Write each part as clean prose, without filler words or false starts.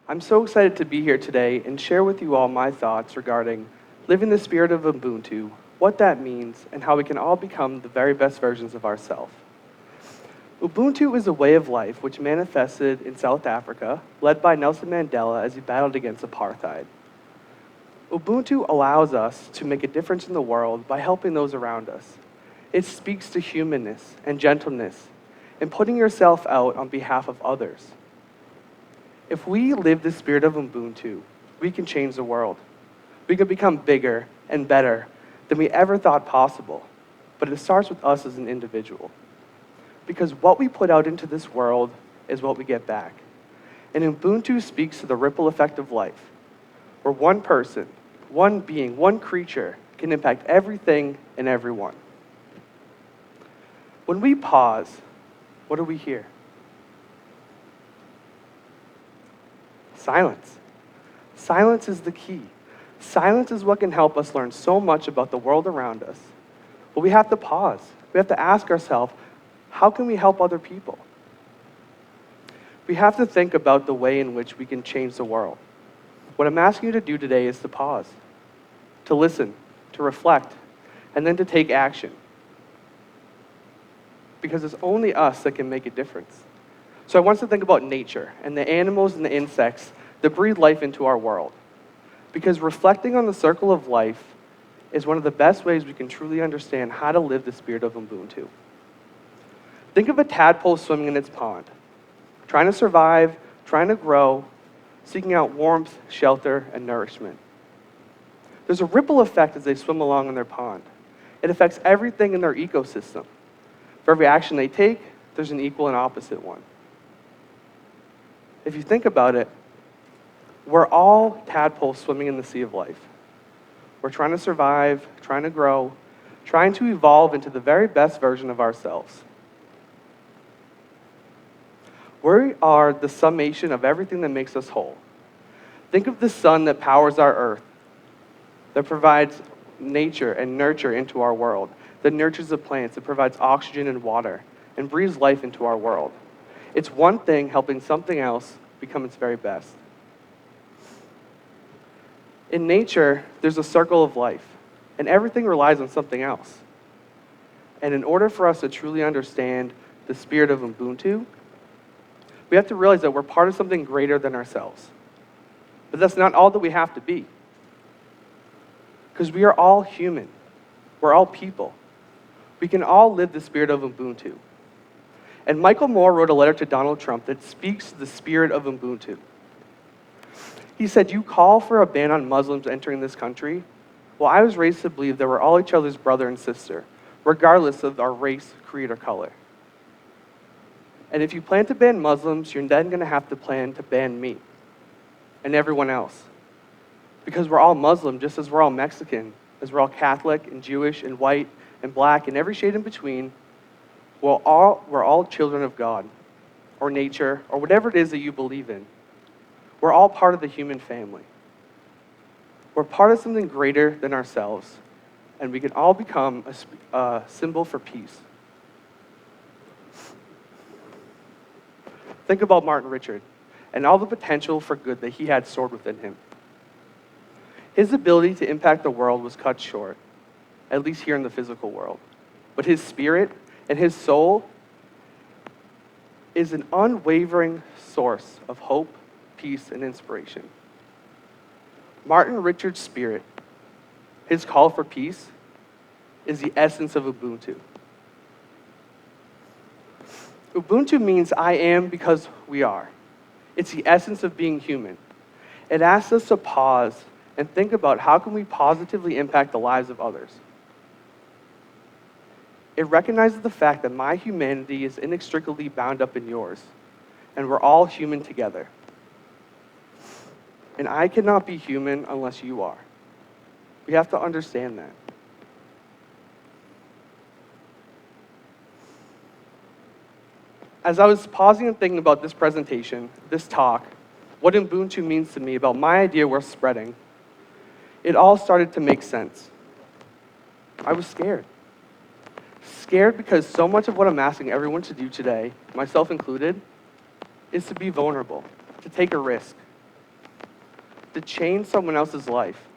I'm so excited to be here today and share with you all my thoughts regarding living the spirit of Ubuntu, what that means, and how we can all become the very best versions of ourselves. Ubuntu is a way of life which manifested in South Africa, led by Nelson Mandela as he battled against apartheid. Ubuntu allows us to make a difference in the world by helping those around us. It speaks to humanness and gentleness and putting yourself out on behalf of others. If we live the spirit of Ubuntu, we can change the world. We can become bigger and better than we ever thought possible, but it starts with us as an individual. Because what we put out into this world is what we get back. And Ubuntu speaks to the ripple effect of life, where one person, one being, one creature can impact everything and everyone. When we pause, what do we hear? Silence. Silence is the key. Silence is what can help us learn so much about the world around us. But we have to pause. We have to ask ourselves, how can we help other people? We have to think about the way in which we can change the world. What I'm asking you to do today is to pause, to listen, to reflect, and then to take action. Because it's only us that can make a difference. So I want us to think about nature and the animals and the insects that breathe life into our world. Because reflecting on the circle of life is one of the best ways we can truly understand how to live the spirit of Ubuntu. Think of a tadpole swimming in its pond, trying to survive, trying to grow, seeking out warmth, shelter, and nourishment. There's a ripple effect as they swim along in their pond. It affects everything in their ecosystem. For every action they take, there's an equal and opposite one. If you think about it, we're all tadpoles swimming in the sea of life. We're trying to survive, trying to grow, trying to evolve into the very best version of ourselves. We are the summation of everything that makes us whole. Think of the sun that powers our earth, that provides nature and nurture into our world, that nurtures the plants, that provides oxygen and water, and breathes life into our world. It's one thing helping something else become its very best. In nature, there's a circle of life, and everything relies on something else. And in order for us to truly understand the spirit of Ubuntu, we have to realize that we're part of something greater than ourselves. But that's not all that we have to be. Because we are all human. We're all people. We can all live the spirit of Ubuntu. And Michael Moore wrote a letter to Donald Trump that speaks to the spirit of Ubuntu. He said, "You call for a ban on Muslims entering this country? Well, I was raised to believe that we're all each other's brother and sister, regardless of our race, creed, or color. And if you plan to ban Muslims, you're then going to have to plan to ban me and everyone else. Because we're all Muslim, just as we're all Mexican, as we're all Catholic and Jewish and white and black and every shade in between, we're all children of God, or nature, or whatever it is that you believe in. We're all part of the human family. We're part of something greater than ourselves, and we can all become a symbol for peace." Think about Martin Richard and all the potential for good that he had stored within him. His ability to impact the world was cut short, at least here in the physical world. But his spirit and his soul is an unwavering source of hope, peace, and inspiration. Martin Richard's spirit, his call for peace, is the essence of Ubuntu. Ubuntu means I am because we are. It's the essence of being human. It asks us to pause and think about how can we positively impact the lives of others. It recognizes the fact that my humanity is inextricably bound up in yours, and we're all human together. And I cannot be human unless you are. We have to understand that. As I was pausing and thinking about this presentation, this talk, what Ubuntu means to me, about my idea worth spreading, it all started to make sense. I was scared. Scared because so much of what I'm asking everyone to do today, myself included, is to be vulnerable, to take a risk, to change someone else's life.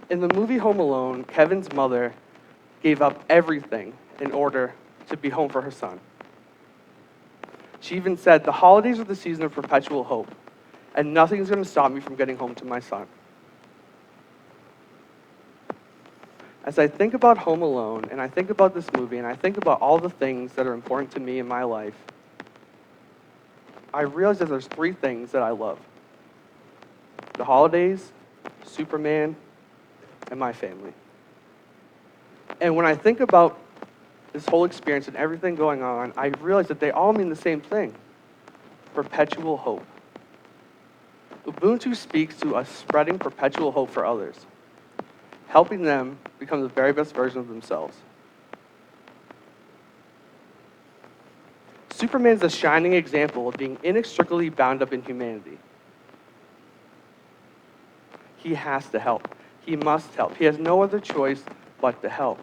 In the movie Home Alone, Kevin's mother gave up everything in order to be home for her son. She even said, "The holidays are the season of perpetual hope, and nothing's going to stop me from getting home to my son." As I think about Home Alone, and I think about this movie, and I think about all the things that are important to me in my life, I realize that there's three things that I love: the holidays, Superman, and my family. And when I think about this whole experience and everything going on, I realize that they all mean the same thing: perpetual hope. Ubuntu speaks to us spreading perpetual hope for others, helping them become the very best version of themselves. Superman is a shining example of being inextricably bound up in humanity. He has to help. He must help. He has no other choice but to help.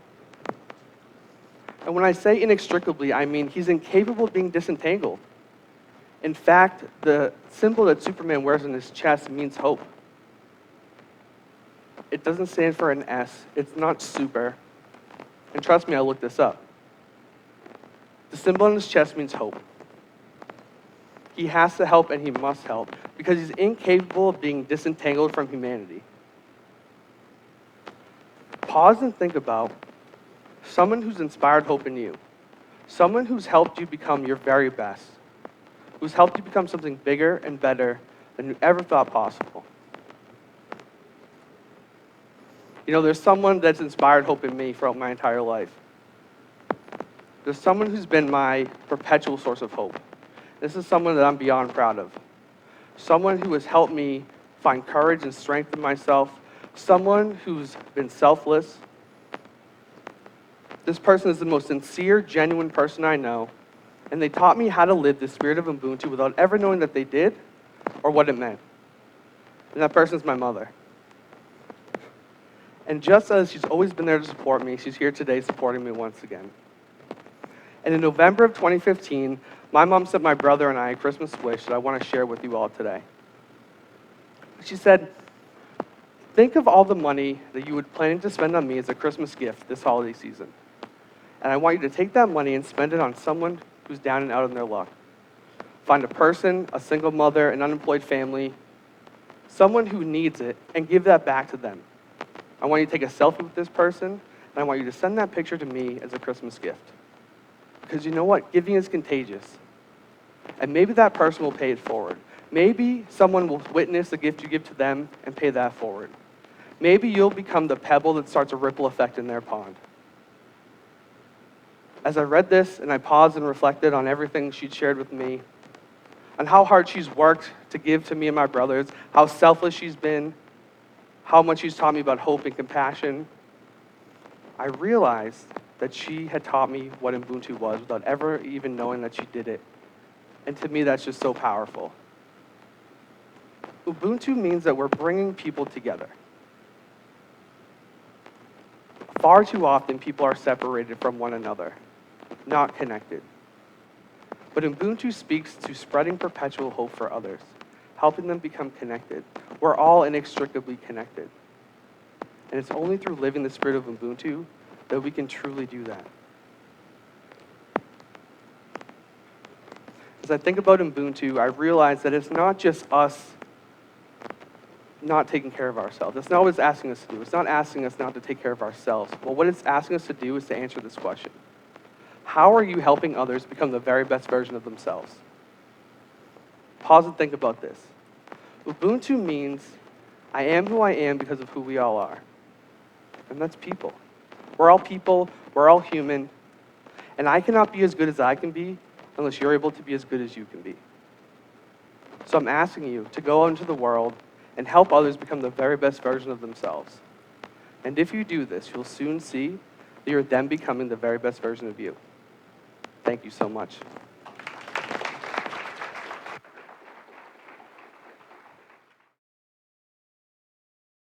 And when I say inextricably, I mean he's incapable of being disentangled. In fact, the symbol that Superman wears on his chest means hope. It doesn't stand for an S. It's not super. And trust me, I looked this up. The symbol on his chest means hope. He has to help and he must help because he's incapable of being disentangled from humanity. Pause and think about someone who's inspired hope in you, someone who's helped you become your very best, who's helped you become something bigger and better than you ever thought possible. You know, there's someone that's inspired hope in me throughout my entire life. There's someone who's been my perpetual source of hope. This is someone that I'm beyond proud of. Someone who has helped me find courage and strength in myself. Someone who's been selfless. This person is the most sincere, genuine person I know, and they taught me how to live the spirit of Ubuntu without ever knowing that they did or what it meant. And that person's my mother. And just as she's always been there to support me, she's here today supporting me once again. And in November of 2015, my mom sent my brother and I a Christmas wish that I want to share with you all today. She said, "Think of all the money that you would plan to spend on me as a Christmas gift this holiday season. And I want you to take that money and spend it on someone who's down and out on their luck. Find a person, a single mother, an unemployed family, someone who needs it, and give that back to them. I want you to take a selfie with this person, and I want you to send that picture to me as a Christmas gift. Because you know what? Giving is contagious. And maybe that person will pay it forward. Maybe someone will witness the gift you give to them and pay that forward. Maybe you'll become the pebble that starts a ripple effect in their pond." As I read this and I paused and reflected on everything she'd shared with me, on how hard she's worked to give to me and my brothers, how selfless she's been, how much she's taught me about hope and compassion, I realized that she had taught me what Ubuntu was without ever even knowing that she did it. And to me, that's just so powerful. Ubuntu means that we're bringing people together. Far too often, people are separated from one another, not connected. But Ubuntu speaks to spreading perpetual hope for others, helping them become connected. We're all inextricably connected. And it's only through living the spirit of Ubuntu that we can truly do that. As I think about Ubuntu, I realize that it's not just us not taking care of ourselves. That's not what it's asking us to do. It's not asking us not to take care of ourselves. But what it's asking us to do is to answer this question. How are you helping others become the very best version of themselves? Pause and think about this. Ubuntu means I am who I am because of who we all are. And that's people. We're all people. We're all human. And I cannot be as good as I can be unless you're able to be as good as you can be. So I'm asking you to go out into the world and help others become the very best version of themselves. And if you do this, you'll soon see that you're them becoming the very best version of you. Thank you so much.